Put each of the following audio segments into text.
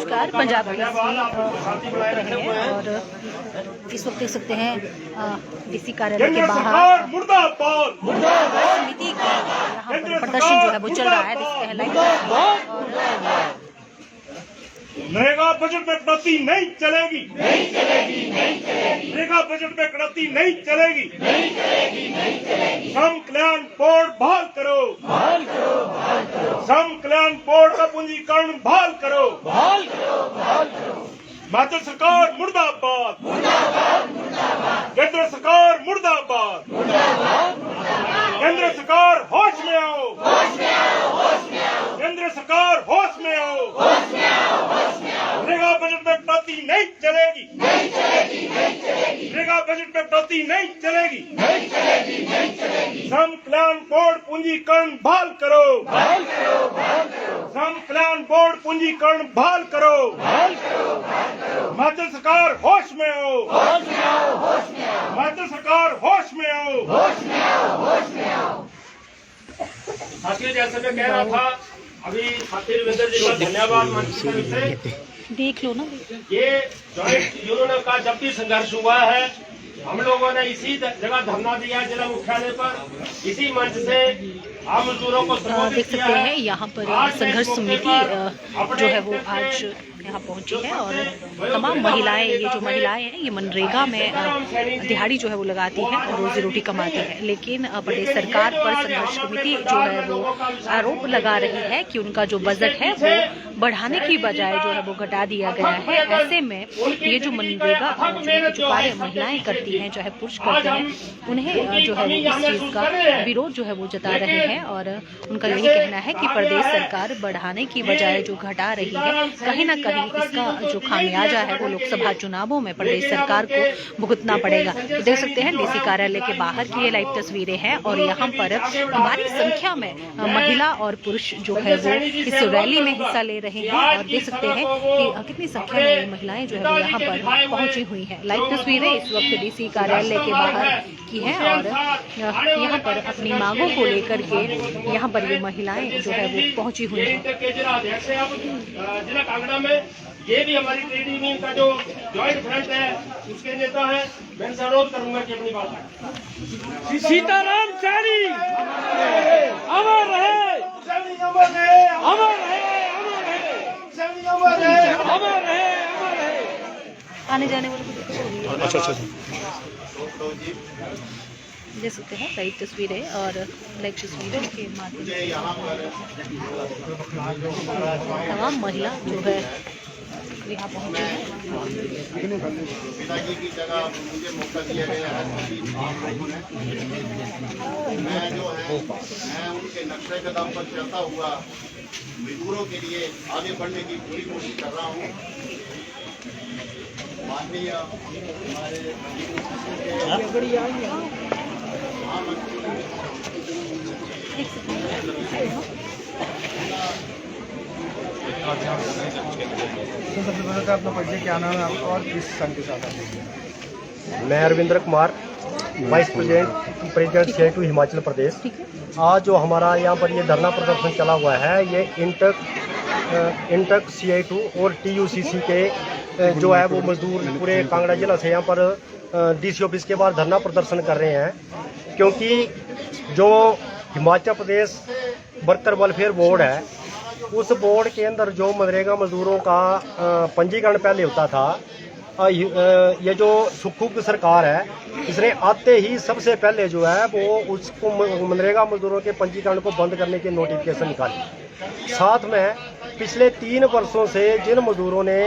नमस्कार। पंजाब रहे हैं और इस वक्त देख सकते हैं डीसी कार्यालय के बाहर समिति का यहाँ पर प्रदर्शन जो है वो चल रहा है। नरेगा बजट में कटौती नहीं चलेगी, नरेगा बजट में कटौती नहीं चलेगी। श्रम कल्याण बोर्ड बहाल करो, श्रम कल्याण बोर्ड का पूंजीकरण बहाल करो। हिमाचल सरकार मुर्दाबाद, केंद्र सरकार मुर्दाबाद, केंद्र सरकार होश में आओ, केंद्र सरकार होश में आओ। नरेगा बजट में कटौती नहीं चलेगी, नरेगा बजट में कटौती नहीं चलेगी। श्रम कल्याण बोर्ड पूंजीकरण बहाल करो, श्रम कल्याण बोर्ड पूंजीकरण बहाल करो। हिमाचल सरकार होश में आओ, हिमाचल सरकार होश में आओ। साथियों, जैसे मैं कह रहा था अभी साथी रविंदर जी का धन्यवाद मंच से देख लो ना। ये जॉइंट यूनियन का जब भी संघर्ष हुआ है, हम लोगों ने इसी जगह धरना दिया जिला मुख्यालय पर, इसी मंच से आम मजदूरों को देख सकते हैं यहाँ पर संघर्ष समिति जो है वो आज यहाँ पहुंची है और तमाम महिलाएं, ये जो महिलाएं हैं ये मनरेगा में दिहाड़ी जो है वो लगाती हैं और रोजी रोटी कमाती है। लेकिन प्रदेश सरकार पर संघर्ष समिति जो है वो आरोप लगा रही है कि उनका जो बजट है वो बढ़ाने की बजाय जो है वो घटा दिया गया है। ऐसे में ये जो मनरेगा जो कार्य महिलाएं करती हैं, चाहे पुरुष करते हैं, उन्हें जो है वो इस चीज का विरोध जो है वो जता रहे हैं और उनका यही कहना है कि प्रदेश सरकार बढ़ाने की बजाय जो घटा रही है, कहीं ना कहीं इसका जो खामियाजा है वो लोकसभा चुनावों में प्रदेश सरकार को भुगतना पड़ेगा। तो देख सकते हैं डीसी कार्यालय के बाहर की ये लाइव तस्वीरें हैं और यहाँ पर भारी संख्या में महिला और पुरुष जो है वो इस रैली में हिस्सा ले रहे हैं और देख सकते हैं कि कितनी संख्या में महिलाएं जो है वो यहाँ पर पहुंची हुई हैं। लाइव तस्वीरें इस वक्त डीसी कार्यालय के बाहर की है और यहाँ पर अपनी मांगों को लेकर के यहाँ पर ये महिलाएं जो है वो पहुंची हुई हैं। ये भी हमारी ट्रेड यूनियन का जो जॉइंट फ्रंट है उसके नेता है। मैं अनुरोध करूंगा कि अपनी बात सीताराम सैनी अमर रहे, अमर रहे, अमर रहे, अमर रहे, अमर रहे। आने जाने वाले अच्छा देख सकते हैं लाइव तस्वीरें और लाइव तस्वीरों के माध्यम से तमाम महिला जो है यहाँ पहुँचे हैं। पिताजी की जगह मुझे मौका दिया गया है। मैं जो है मैं उनके नक्शे कदम पर चलता हुआ मजदूरों के लिए आगे बढ़ने की पूरी कोशिश कर रहा हूँ। माननीय हमारे सबसे पहले तो अपना परिचय क्या नाम है आपका और किस संघ के साथ आते? मैं Arvinder Kumar, vice president CI2 Himachal Pradesh. आज जो हमारा यहाँ पर ये धरना प्रदर्शन चला हुआ है, ये इंटक CI2 और TUCC के जो है वो मजदूर पूरे कांगड़ा जिला से यहाँ पर DC ऑफिस के बाहर धरना प्रदर्शन कर रहे हैं, क्योंकि जो Himachal Pradesh worker welfare board है, उस बोर्ड के अंदर जो मनरेगा मजदूरों का पंजीकरण पहले होता था, ये जो सुक्खू की सरकार है, इसने आते ही सबसे पहले जो है वो उसको मनरेगा मजदूरों के पंजीकरण को बंद करने की नोटिफिकेशन निकाली। साथ में पिछले 3 वर्षों से जिन मजदूरों ने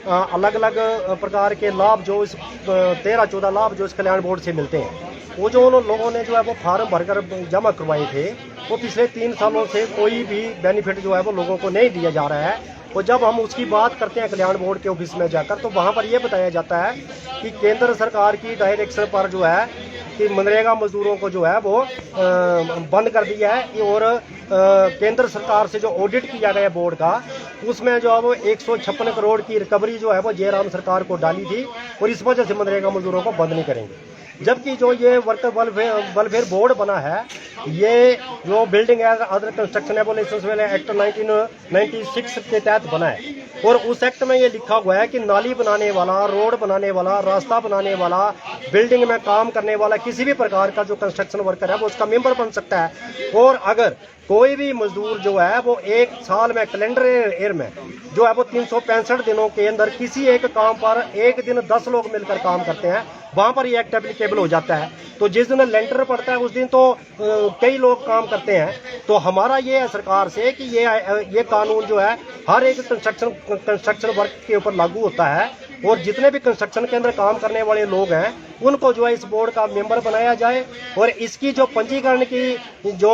अलग अलग प्रकार के लाभ जो इस 13-14 लाभ जो इस कल्याण बोर्ड से मिलते हैं, वो जो उन लोगों ने जो है वो फार्म भरकर जमा करवाए थे, वो पिछले 3 सालों से कोई भी बेनिफिट जो है वो लोगों को नहीं दिया जा रहा है। और जब हम उसकी बात करते हैं कल्याण बोर्ड के ऑफिस में जाकर, तो वहाँ पर ये बताया जाता है कि केंद्र सरकार की डायरेक्शन पर जो है कि मनरेगा मजदूरों को जो है वो बंद कर दिया है। और केंद्र सरकार से जो ऑडिट किया गया बोर्ड का, उसमें जो है वो 156 करोड़ की रिकवरी जो है वो जयराम सरकार को डाली थी, और इस वजह से मनरेगा मजदूरों को बंद नहीं करेंगे। जबकि जो ये वर्कर वेलफेयर बोर्ड बना है, ये जो building and other construction abolition act 1996 के तहत बना है। और उस एक्ट में ये लिखा हुआ है कि नाली बनाने वाला, रोड बनाने वाला, रास्ता बनाने वाला, बिल्डिंग में काम करने वाला, किसी भी प्रकार का जो कंस्ट्रक्शन वर्कर है वो उसका मेंबर बन सकता है। और अगर कोई भी मजदूर जो है वो एक साल में, कैलेंडर ईयर में जो है वो 365 दिनों के अंदर किसी एक काम पर एक दिन 10 लोग मिलकर काम करते हैं, वहां पर ये एक्ट एप्लीकेबल हो जाता है। तो जिस दिन लेंटर पड़ता है उस दिन तो कई लोग काम करते हैं। तो हमारा ये है सरकार से कि ये कानून जो है हर एक कंस्ट्रक्शन वर्क के ऊपर लागू होता है, और जितने भी कंस्ट्रक्शन के अंदर काम करने वाले लोग हैं उनको जो है इस बोर्ड का मेंबर बनाया जाए, और इसकी जो पंजीकरण की जो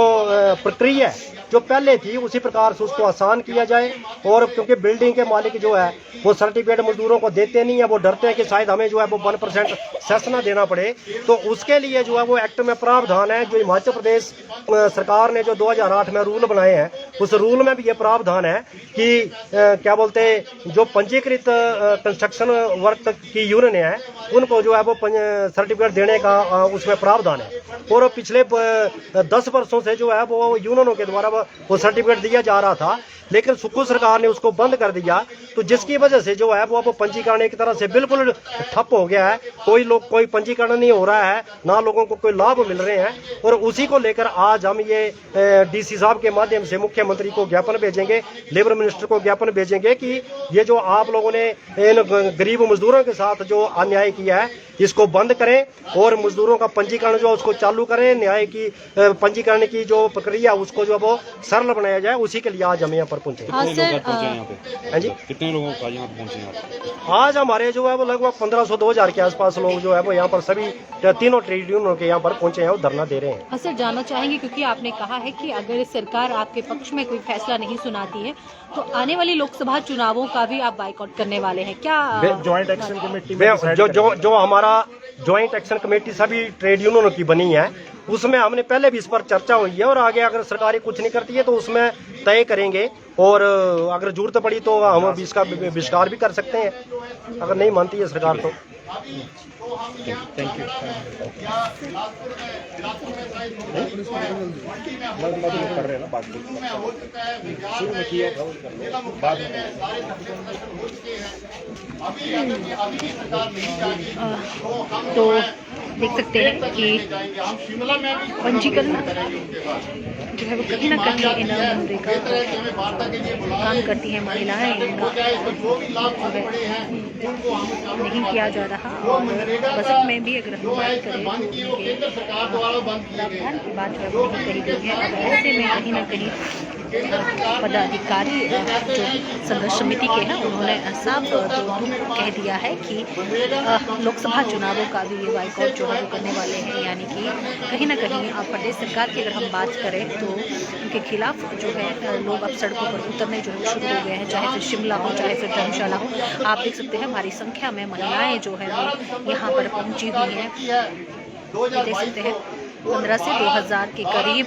प्रक्रिया है जो पहले थी उसी प्रकार से उसको आसान किया जाए। और क्योंकि बिल्डिंग के मालिक जो है वो सर्टिफिकेट मजदूरों को देते नहीं है, वो डरते हैं कि शायद हमें जो है वो 1% सेस ना देना पड़े, तो उसके लिए जो है वो एक्ट में प्रावधान है। जो हिमाचल प्रदेश सरकार ने जो 2008 में रूल बनाए हैं उस रूल में भी ये प्रावधान है कि क्या बोलते हैं जो पंजीकृत कंस्ट्रक्शन वर्क की यूनियन है उनको जो है वो सर्टिफिकेट देने का उसमें प्रावधान है। और पिछले 10 वर्षों से जो है वो यूनियनों के द्वारा वो सर्टिफिकेट दिया जा रहा था, लेकिन सुक्खू सरकार ने उसको बंद कर दिया, तो जिसकी वजह से जो है वो पंजीकरण एक तरह से बिल्कुल ठप हो गया है। कोई पंजीकरण नहीं हो रहा है, ना लोगों को कोई लाभ मिल रहे हैं। और उसी को लेकर आज हम ये डीसी साहब के माध्यम से मुख्यमंत्री को ज्ञापन भेजेंगे, लेबर मिनिस्टर को ज्ञापन भेजेंगे कि ये जो आप लोगों ने इन गरीब मजदूरों के साथ जो अन्याय किया है इसको बंद करें और मजदूरों का पंजीकरण जो उसको चालू करें। न्याय की पंजीकरण की जो प्रक्रिया उसको जो वो सरल बनाया जाए, उसी के लिए आज हम यहाँ पर पहुंचे। हाँ सर, हाँ जी, कितने लोगों का यहाँ पहुंचे आप? आज हमारे जो है वो लगभग 1500-2000 के आसपास लोग जो है वो यहाँ पर सभी तीनों ट्रेड यूनियनों के यहाँ पर पहुंचे हैं और धरना दे रहे हैं। हाँ सर, जानना चाहेंगे क्योंकि आपने कहा है कि अगर सरकार आपके पक्ष में कोई फैसला नहीं सुनाती है तो आने वाली लोकसभा चुनावों का भी आप बाइकआउट करने वाले हैं क्या? ज्वाइंट एक्शन कमेटी जो हमारा ज्वाइंट एक्शन कमेटी सभी ट्रेड यूनियनों की बनी है उसमें हमने पहले भी इस पर चर्चा हुई है, और आगे अगर सरकार कुछ नहीं करती है तो उसमें तय करेंगे, और अगर जरूरत पड़ी तो हम इसका बहिष्कार भी कर सकते हैं अगर नहीं मानती है सरकार तो। Thank you. कर रहे हैं ना बात शुरू में किया बाद में तो देख सकते हैं कि पंजीकरण जो है वो कहीं ना कहीं इन मनरेगा काम करती हैं महिलाएं, इनका जो है नहीं किया जा रहा। और बजट में भी अगर हम बात करें तो उनके प्रावधान की बात जो है वो नहीं कही गई है। अब ऐसे में कहीं ना कहीं पदाधिकारी जो संघर्ष समिति के हैं उन्होंने साफ कह दिया है कि लोकसभा चुनावों का भी ये बाइकआउट जो है वो करने वाले हैं। यानी कि कहीं ना कहीं प्रदेश सरकार की अगर हम बात करें तो उनके खिलाफ जो है लोग अब सड़कों पर उतरने जो है शुरू हो गए हैं, चाहे फिर शिमला हो चाहे फिर धर्मशाला हो। आप देख सकते हैं भारी संख्या में महिलाएं जो है वो यहाँ पर पहुंची हुई हैं। देख सकते हैं 15 से 2000 के करीब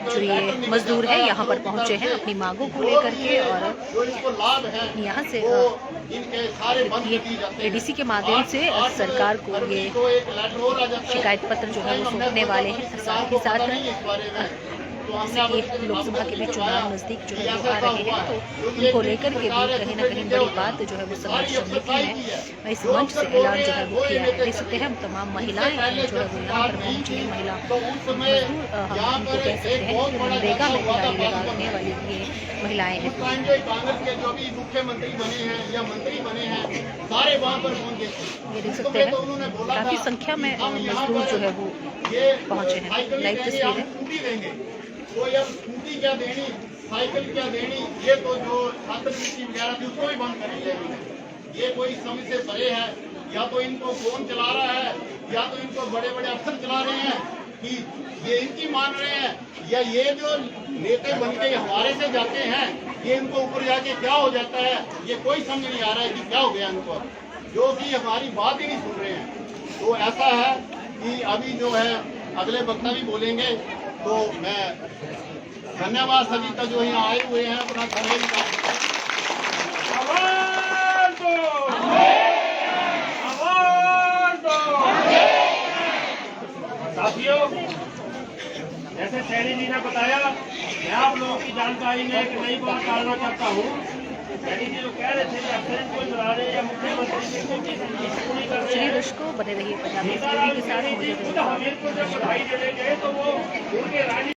जो ये मजदूर है यहाँ पर पहुँचे हैं अपनी मांगों को लेकर के, और यहाँ से एडीसी के माध्यम से सरकार को ये शिकायत पत्र जो है वो सौंपने वाले हैं। साथ ही साथ जैसे कि लोकसभा के भी चुनाव नज़दीक जो है वो आ रहे हैं तो उनको लेकर के भी कहीं ना कहीं बड़ी बात जो है वो संघर्ष समिति ने इस मंच से ऐलान जो है वो किया है। देख सकते हैं हम तमाम महिलाएं जो है वो यहाँ पर पहुँची हैं। महिला मजदूर हम उनको कह सकते हैं कि मनरेगा में दिहाड़ी लगाने वाली ये महिलाएं हैं। कांग्रेस के जो भी मुख्यमंत्री बने हैं या मंत्री बने हैं सारे वहाँ पर पहुंचे। ये देख सकते हैं काफ़ी संख्या में मजदूर जो है वो पहुँचे हैं। लाइव तस्वीर है। तो अब स्कूटी क्या देनी, साइकिल क्या देनी, ये तो जो छात्रवृत्ति वगैरह थी उसको भी बंद करेंगे। ये कोई समझ से परे है, या तो इनको फोन चला रहा है या तो इनको बड़े बड़े अफसर चला रहे हैं कि ये इनकी मान रहे हैं, या ये जो नेता बन के हमारे से जाते हैं ये इनको ऊपर जाके क्या हो जाता है ये कोई समझ नहीं आ रहा है कि क्या हो गया इनको, जो कि हमारी बात ही नहीं सुन रहे हैं। तो ऐसा है कि अभी जो है अगले वक्ता भी बोलेंगे, तो मैं धन्यवाद सभी का जो यहाँ आए हुए हैं अपना समय निकाल। साथियों, जैसे सैनी जी ने बताया, मैं आप लोगों की जानकारी में एक नई बात डालना चाहता हूँ यानी कि जो कह रहे थे कि अफसर इनको चला रहे हैं या मुख्यमंत्री इनको पूरी कर रहे चलिए हैं। दर्शकों, बने रहिए पंजाबी टीवी के साथ। मुझे खुद हमीरपुर जब बधाई देने गए तो वो उनके रानी